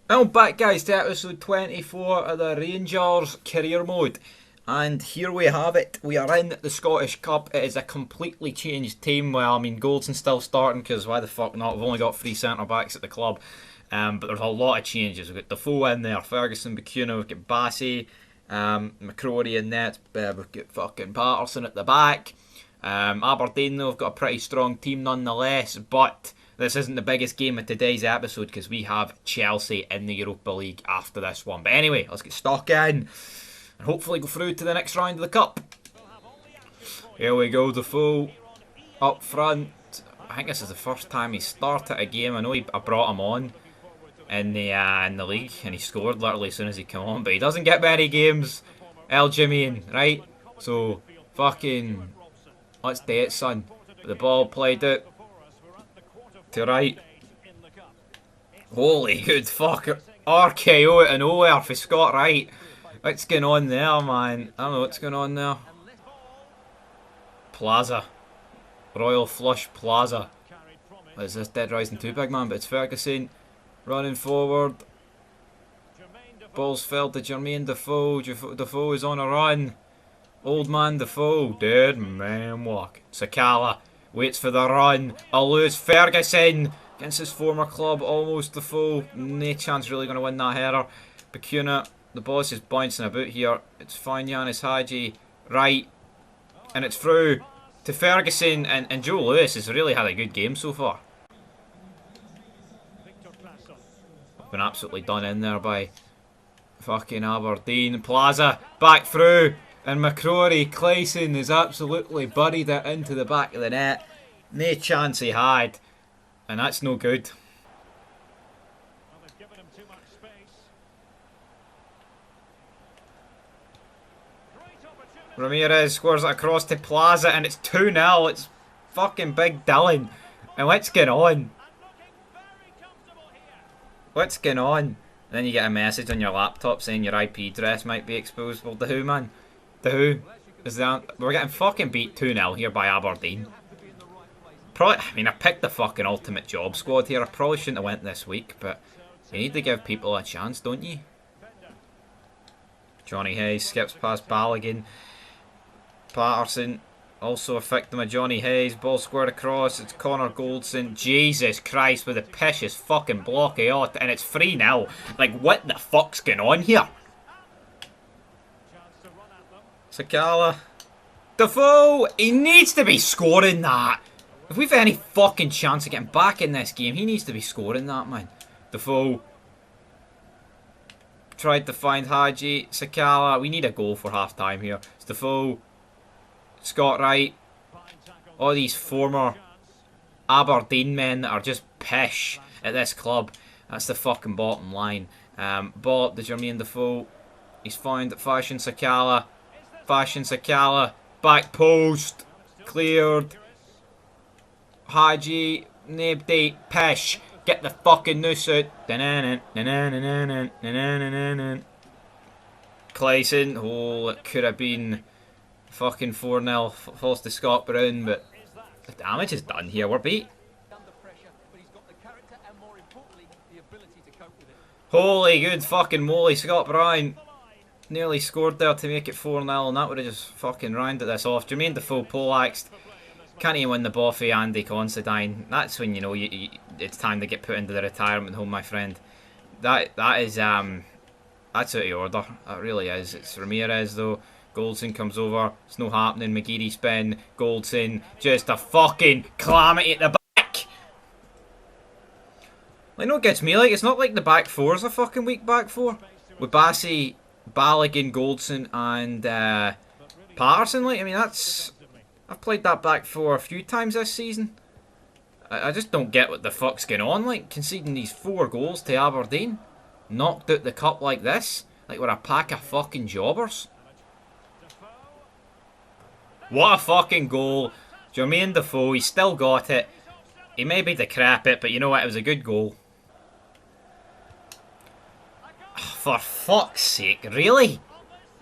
Welcome back, guys, to episode 24 of the Rangers career mode. And here we have it. We are in the Scottish Cup. It is a completely changed team. Well, I mean, Goldson's still starting because why the fuck not? We've only got 3 centre backs at the club. But there's a lot of changes. We've got Defoe in there, Ferguson, Bacuna, we've got Bassey, McCrory in net. We've got fucking Patterson at the back. Aberdeen, though, have got a pretty strong team nonetheless. But this isn't the biggest game of today's episode because we have Chelsea in the Europa League after this one. But anyway, let's get stuck in and hopefully go through to the next round of the Cup. Here we go, Defoe up front. I think this is the first time he started a game. I know I brought him on in the league and he scored literally as soon as he came on. But he doesn't get many games, El Jimmy, right? So, fucking, let's do it, son. The ball played out to right. Holy good fuck. RKO out of nowhere for Scott Wright. What's going on there, man? I don't know what's going on there. Plaza. Royal Flush Plaza. What is this? Dead Rising 2 big man, but it's Ferguson running forward. Ball's fell to Jermaine Defoe. Defoe is on a run. Old man Defoe. Dead man walk. Sakala waits for the run. A loose Ferguson against his former club. Almost Defoe. No chance really going to win that header. Bacuna. The boss is bouncing about here. It's fine, Yanis Hadji. Right. And it's through to Ferguson. And Joe Lewis has really had a good game so far. Been absolutely done in there by fucking Aberdeen. Plaza back through. And McCrory, Clayson has absolutely buried it into the back of the net. No chance he had. And that's no good. Ramirez scores it across to Plaza and it's 2-0. It's fucking Big Dylan. And what's going on? What's going on? And then you get a message on your laptop saying your IP address might be exposed. Well, the who, man? The who? Is that we're getting fucking beat 2-0 here by Aberdeen. Probably, I mean, I picked the fucking ultimate job squad here. I probably shouldn't have went this week, but you need to give people a chance, don't you? Johnny Hayes skips past Balogun. Patterson, also a victim of Johnny Hayes. Ball squared across. It's Connor Goldson. Jesus Christ, with the pishest fucking block out, and it's 3-0. Like, what the fuck's going on here? Sakala. Defoe! He needs to be scoring that. If we've any fucking chance of getting back in this game, he needs to be scoring that, man. Defoe. Tried to find Hadji. Sakala. We need a goal for half time here. It's Defoe. Scott Wright. All these former Aberdeen men that are just pish at this club. That's the fucking bottom line. Ball up to Jermaine Defoe. He's found Fashion Sakala. Fashion Sakala. Back post. Cleared. Hadji. Nabdy. Pish. Get the fucking noose out. Clayson. Oh, it could have been fucking 4-0. Falls to Scott Brown, but the damage is done here. We're beat. Holy good fucking moly. Scott Brown nearly scored there to make it 4-0, and that would have just fucking rounded this off. Jermaine Defoe poleaxed. Can't even win the ball for Andy Considine. That's when you know it's time to get put into the retirement home, my friend. That's out of order. That really is. It's Ramirez though. Goldson comes over. It's no happening. McGeady spin. Goldson just a fucking calamity at the back. Like, no, it gets me. Like, it's not like the back four is a fucking weak back four with Bassey, Balogun, Goldson, and Patterson. Like, I mean, I've played that back four a few times this season. I just don't get what the fuck's going on. Like, conceding these 4 goals to Aberdeen, knocked out the cup like this, like we're a pack of fucking jobbers. What a fucking goal. Jermaine Defoe, he still got it. He may be decrepit, but you know what? It was a good goal. For fuck's sake, really?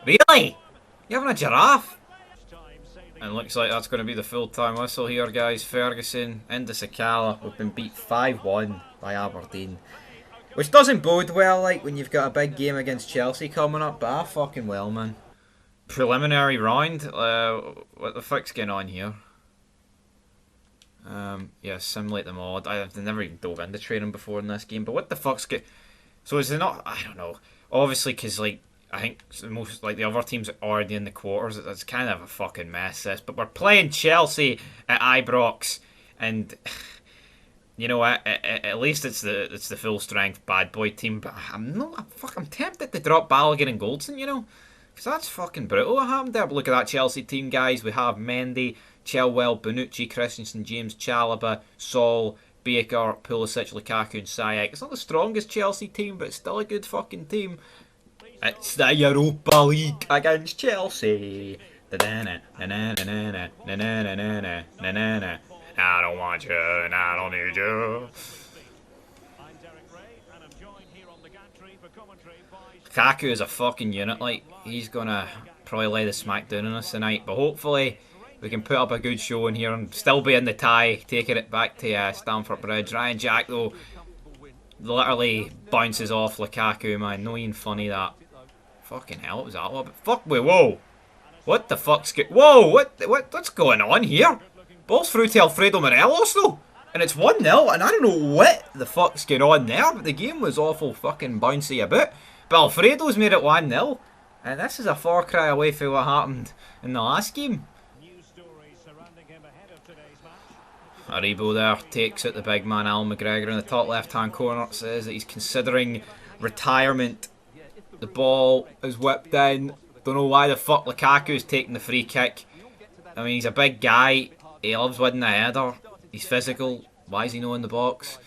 Really? You having a giraffe? And looks like that's going to be the full-time whistle here, guys. Ferguson into Sakala. We've been beat 5-1 by Aberdeen. Which doesn't bode well, like, when you've got a big game against Chelsea coming up, but fucking well, man. Preliminary round? What the fuck's going on here? Yeah, simulate the mod. I've never even dove into training before in this game, but what the fuck's So is it not... I don't know. Obviously, because, like, I think most, like, the other teams are already in the quarters. It's kind of a fucking mess, this. But we're playing Chelsea at Ibrox, and... You know what? At least it's the full strength bad boy team. But I'm tempted to drop Balogun and Goldson. You know, because that's fucking brutal. What happened there? But look at that Chelsea team, guys. We have Mendy, Chilwell, Bonucci, Christensen, James, Chalobah, Saul, Baker, Pulisic, Lukaku, and Ziyech. It's not the strongest Chelsea team, but it's still a good fucking team. It's the Europa League against Chelsea. I don't want you, and I don't need you. Lukaku is a fucking unit, like, he's gonna probably lay the smack down on us tonight, but hopefully we can put up a good show in here and still be in the tie, taking it back to Stamford Bridge. Ryan Jack, though, literally bounces off Lukaku, man. No even funny, that. Fucking hell, what was that all about? Fuck me, whoa! What the fuck's whoa, what's going on here? Ball's through to Alfredo Morelos though, and it's 1-0, and I don't know what the fuck's going on there, but the game was awful fucking bouncy about. But Alfredo's made it 1-0, and this is a far cry away from what happened in the last game. Aribo there takes out the big man Al McGregor in the top left hand corner. Says that he's considering retirement. The ball is whipped in. Don't know why the fuck Lukaku's taking the free kick. I mean, he's a big guy. He loves winning a header. He's physical. Why is he not in the box?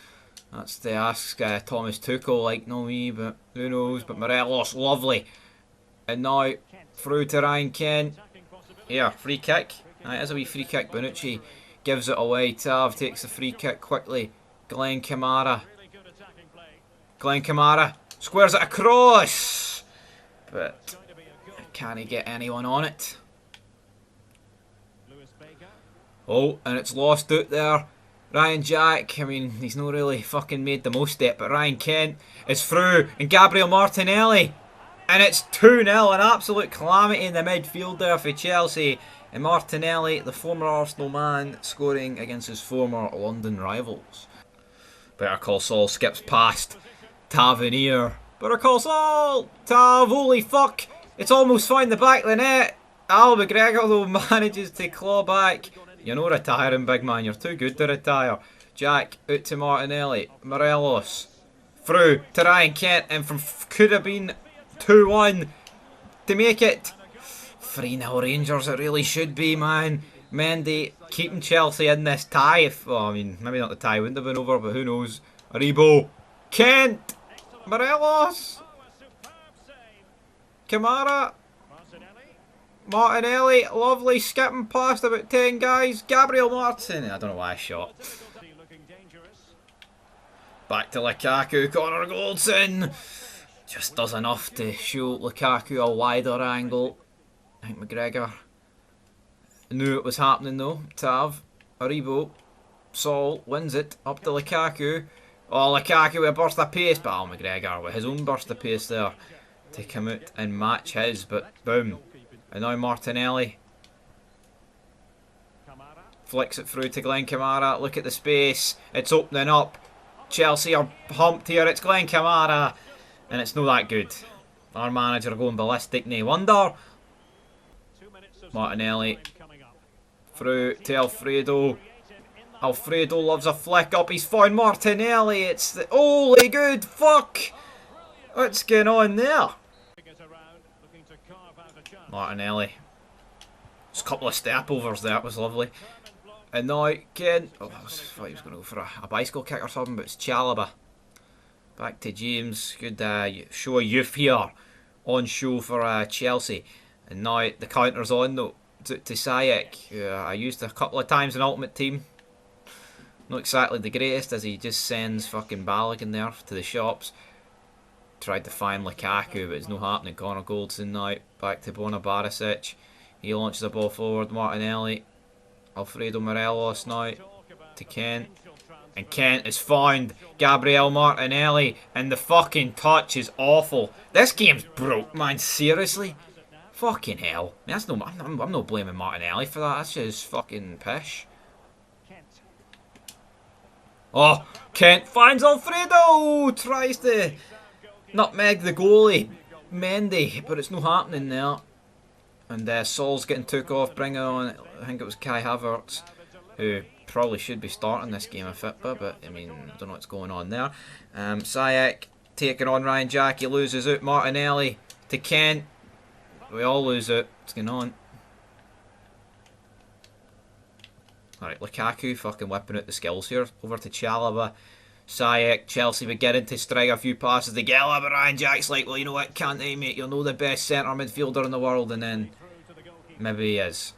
That's to ask Thomas Tuchel, like, no me, but who knows. But Morelos, lovely. And now, through to Ryan Kent. Here, free kick. It is a wee free kick. Bonucci gives it away. Tav takes the free kick quickly. Glenn Kamara. Glenn Kamara squares it across. But can he get anyone on it? Oh, and it's lost out there. Ryan Jack, I mean, he's not really fucking made the most of it, but Ryan Kent is through, and Gabriel Martinelli. And it's 2-0, an absolute calamity in the midfield there for Chelsea. And Martinelli, the former Arsenal man, scoring against his former London rivals. Better Call Saul skips past Tavernier. Better Call Saul! Tav, holy fuck! It's almost found the back of the net. Al McGregor, though, manages to claw back. You're not retiring, big man. You're too good to retire. Jack, out to Martinelli. Morelos. Through to Ryan Kent. And from could have been 2-1 to make it 3-0 Rangers. It really should be, man. Mendy keeping Chelsea in this tie. Well, I mean, maybe not the tie wouldn't have been over, but who knows. Aribo. Kent. Morelos. Kamara. Martinelli, lovely, skipping past about 10 guys. Gabriel Martin, I don't know why I shot. Back to Lukaku, Connor Goldson. Just does enough to show Lukaku a wider angle. I think McGregor knew it was happening though. Tav, Aribo, Saul wins it, up to Lukaku. Oh, Lukaku with a burst of pace, but McGregor with his own burst of pace there to come out and match his, but boom. And now Martinelli flicks it through to Glenn Kamara. Look at the space. It's opening up. Chelsea are humped here. It's Glenn Kamara. And it's not that good. Our manager going ballistic, no wonder. Martinelli through to Alfredo. Alfredo loves a flick up. He's found Martinelli. It's the holy good fuck. What's going on there? Martinelli. Just a couple of step overs there, it was lovely. And now again, oh, I thought he was going to go for a bicycle kick or something, but it's Chalobah. Back to James. Good show of youth here on show for Chelsea. And now the counter's on though to Ziyech. I used a couple of times in Ultimate Team. Not exactly the greatest as he just sends fucking Balogun there to the shops. Tried to find Lukaku, but it's not happening. Connor Goldson now. Back to Bona Barisic. He launches the ball forward. Martinelli. Alfredo Morelos now to Kent. And Kent has found Gabriel Martinelli, and the fucking touch is awful. This game's broke, man. Seriously, fucking hell. I mean, that's no. I'm not blaming Martinelli for that. That's just fucking pish. Oh, Kent finds Alfredo. Tries to nutmeg the goalie, Mendy, but it's no happening there. And Saul's getting took off, bringing on, I think it was Kai Havertz, who probably should be starting this game of FIFA, but I mean, I don't know what's going on there. Sayek taking on Ryan Jack, he loses out. Martinelli to Kent. We all lose it. What's going on? Alright, Lukaku fucking whipping out the skills here. Over to Chalobah. Sayek, Chelsea beginning to strike a few passes to Gela, but Ryan Jack's like, well, you know what, can't they, mate? You're no the best centre midfielder in the world, and then maybe he is.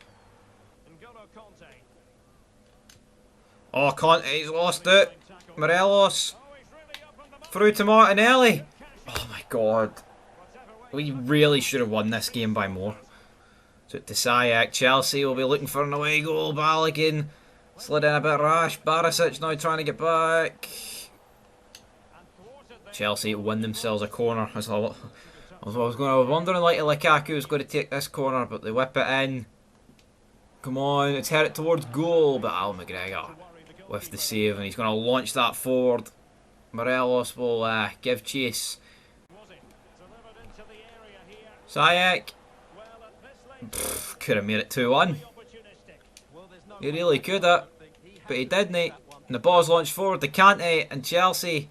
Oh, Conte's lost it. Morelos. Through to Martinelli. Oh my god. We really should have won this game by more. So to Sayek, Chelsea will be looking for an away goal. Balogun slid in a bit rash. Barisic now trying to get back. Chelsea win themselves a corner. I was wondering like Lukaku was going to take this corner, but they whip it in. Come on, it's headed towards goal, but Al McGregor with the save, and he's going to launch that forward. Morelos will give chase. Sayek could have made it 2-1. He really could have, but he didn't. And the ball's launched forward to Kante, and Chelsea.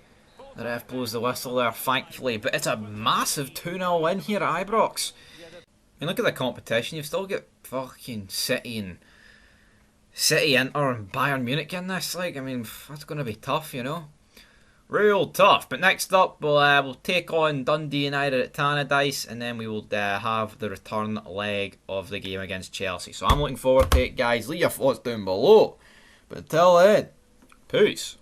The ref blows the whistle there, thankfully, but it's a massive 2-0 win here at Ibrox. I mean, look at the competition. You've still got fucking City, Inter, and Bayern Munich in this. Like, I mean, that's going to be tough, you know. Real tough. But next up, we'll take on Dundee United at Tannadice, and then we will have the return leg of the game against Chelsea. So I'm looking forward to it, guys. Leave your thoughts down below. But until then, peace.